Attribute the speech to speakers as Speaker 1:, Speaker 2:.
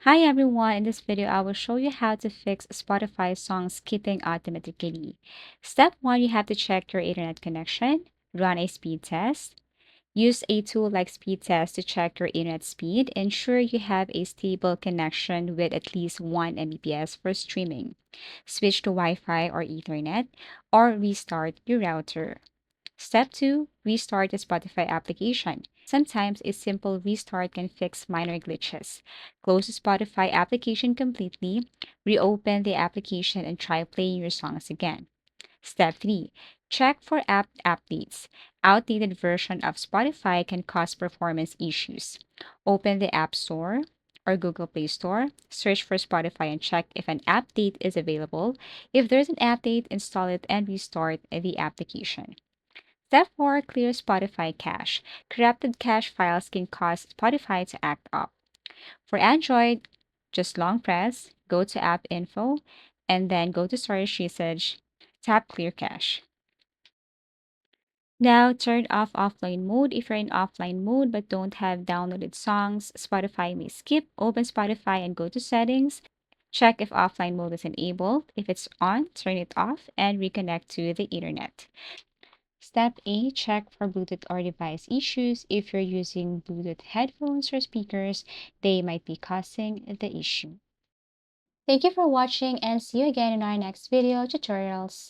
Speaker 1: Hi everyone, in this video I will show you how to fix Spotify song skipping automatically. Step 1, you have to check your internet connection, run a speed test. Use a tool like speed test to check your internet speed. Ensure you have a stable connection with at least 1 Mbps for streaming. Switch to Wi-Fi or Ethernet or restart your router. Step 2, restart the Spotify application. Sometimes a simple restart can fix minor glitches. Close the Spotify application completely, reopen the application, and try playing your songs again. Step 3, check for app updates. Outdated version of Spotify can cause performance issues. Open the App Store or Google Play Store, search for Spotify and check if an update is available. If there's an update, install it and restart the application. Step 4, clear Spotify cache. Corrupted cache files can cause Spotify to act up. For Android, just long press, go to App Info, and then go to Storage Usage, tap Clear Cache. Now turn off offline mode. If you're in offline mode but don't have downloaded songs, Spotify may skip. Open Spotify and go to Settings. Check if offline mode is enabled. If it's on, turn it off and reconnect to the internet. Step A, check for Bluetooth or device issues. If you're using Bluetooth headphones or speakers, they might be causing the issue. Thank you for watching and see you again in our next video tutorials.